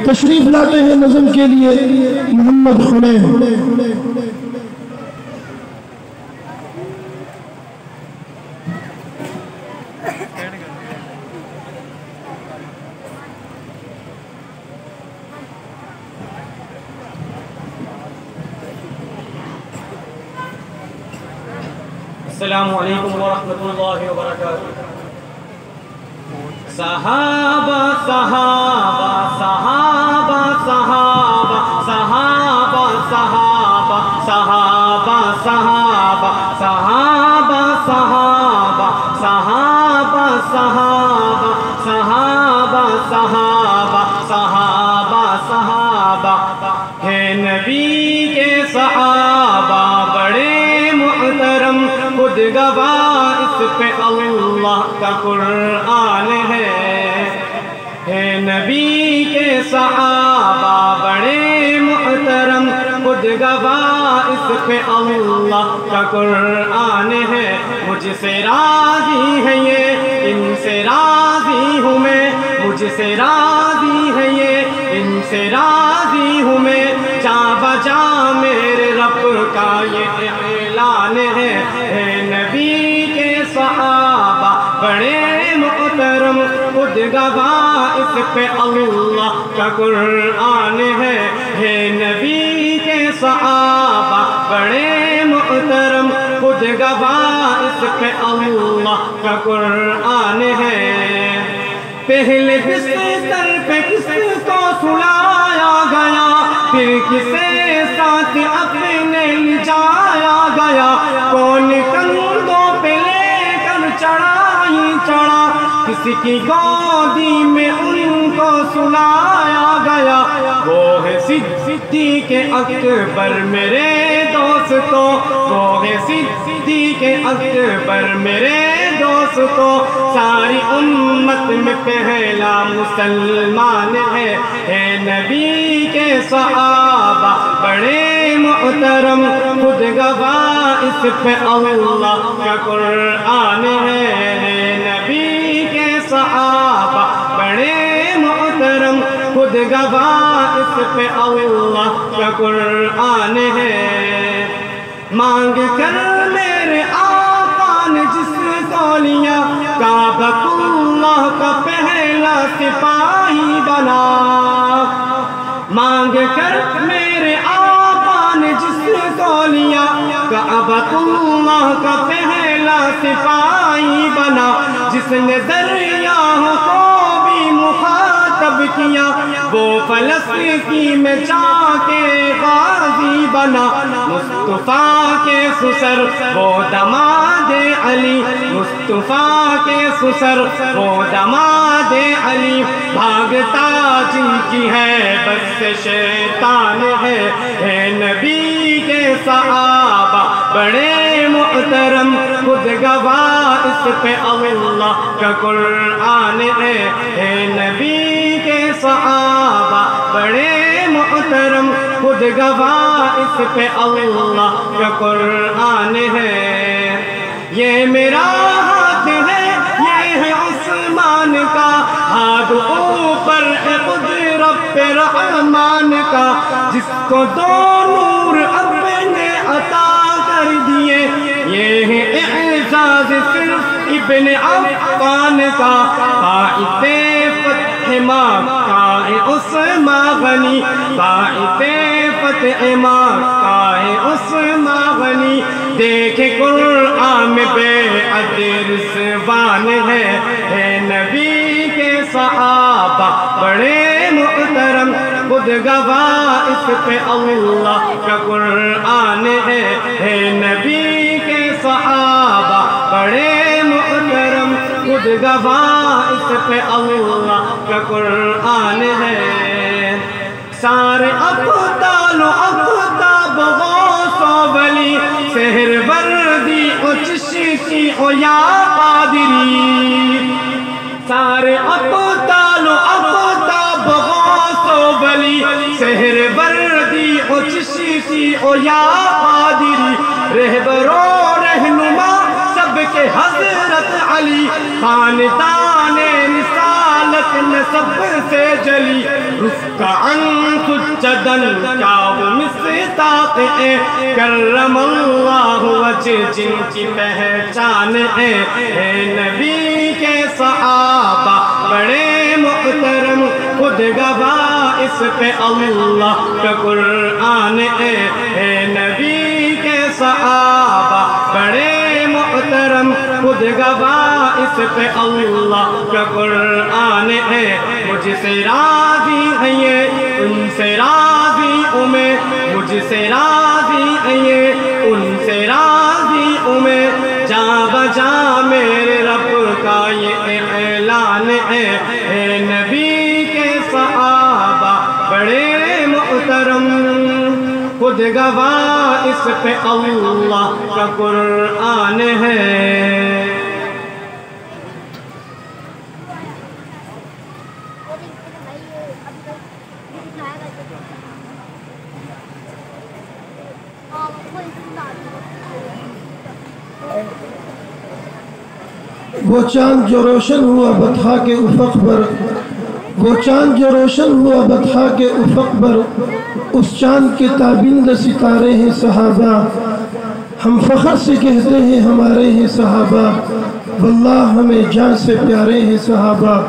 تشریف لاتے ہیں نظم کے لیے محمد حنین۔ السلام علیکم ورحمۃ اللہ وبرکاتہ۔ صحابہ صحابہ صحابہ صحابہ صحابہ صحابہ صحابہ صحابہ صحابہ صحابہ صحابہ صحابہ صحابہ صحابہ صحابہ صحابہ ہے نبی کے صحابہ بڑے محترم، خود گواہ اس پہ اللہ کا قرآن ہے نبی کے صحابہ بڑے محترم، خود گواہ اس پہ اللہ کا قرآن ہے۔ مجھ سے راضی ہے یہ، ان سے راضی ہوں میں، مجھ سے راضی ہے یہ، ان سے راضی ہوں میں، جا بجا میرے رب کا یہ اعلان ہے نبی کے صحابہ بڑے محترم، خود گواہ اس پہ اللہ کا قرآن ہے نبی کے صحابہ بڑے محترم، خود گواہ اس پہ اللہ کا قرآن ہے۔ پہلے بستر پہ کس کو سلایا گیا، پھر کسے ساتھ اپنے لے جایا گیا، کون کندھوں پہ لے کر چڑھائی چڑھا، کسی کی گودی میں ان کو سلایا گیا، وہ ہے صدیق اکبر میرے دوستو، وہ ہے صدیق اکبر میرے دوستو، ساری امت میں پہلا مسلمان ہے نبی کے صحابہ بڑے محترم، خود گواہ اس پہ اللہ کا قرآن ہے نبی کے صحابہ بڑے محترم، خود گواہ اس پہ اللہ کا قرآن ہے۔ مانگ کر میرے آقا نے جس کو لیا، کعبۃ اللہ کا پہلا سپاہی بنا، مانگ کر میرے آقا نے جس کو لیا، کعبۃ اللہ کا پہلا سپاہی بنا، جس نے دریاؤں کو بھی مخاطب کیا، وہ فلسطین میں جا کے غازی بنا، مصطفیٰ کے سسر وہ دماد علی، مصطفیٰ کے سسر وہ دماد علی، بھاگتا جن کی ہے بس شیطان ہے نبی کے صحابہ بڑے محترم، خود گواہ اس پہ اللہ کا قرآن ہے نبی کے صحابہ بڑے محترم، خود گواہ اس پہ اللہ کا قرآن ہے۔ یہ میرا ہاتھ ہے، یہ ہے عثمان کا ہاتھ، اوپر ہے قدرت رحمان کا، جس کو دو نور اپنے عطا کر دیے، یہ ہے اعزاز صرف ابن عفان کا، باعث فتح مکہ عثمان غنی، باعث فتح مکہ عثمان غنی، دیکھے قرآن میں بیعت رضوان ہے نبی کے صحابہ بڑے محترم، خود گواہ اس پہ اللہ کا قرآن ہے نبی کے صحابہ بڑے محترم، خود گواہ اس پہ اللہ کا قرآن ہے۔ سارے ابطال و اقطاب غوث و ولی، سحر وردی و چشتی و یا قادری، سارے ابطال و اقطاب غوث و ولی، سحر وردی و چشتی و یا قادری، رہبر و رہنما سب کے حضرت علی، خاندان رسالت نسب سے جلی رفقاً سجدن کیا وہ مصداق کرم اللہ وجہ جن کی پہچان ہے نبی کے صحابہ بڑے محترم خود گواہ اس پہ اللہ کا قرآن ہے نبی کے صحابہ بڑے محترم خود گواہ اس پہ اللہ کا قرآن ہے مجھ سے راضی ہے یہ ان سے راضی ہوں میں مجھ سے راضی ہے یہ ان سے راضی ہوں میں جاں بجاں میرے رب کا یہ اعلان ہے نبی کے صحابہ بڑے محترم خود گواہ اس پہ اللہ کا قرآن ہے وہ چاند جو روشن ہوا بطحا کے افق پر وہ چاند جو روشن ہوا بطحا کے افق پر اس چاند کے تابند ستارے ہیں صحابہ ہم فخر سے کہتے ہیں ہمارے ہیں صحابہ واللہ ہمیں جان سے پیارے ہیں صحابہ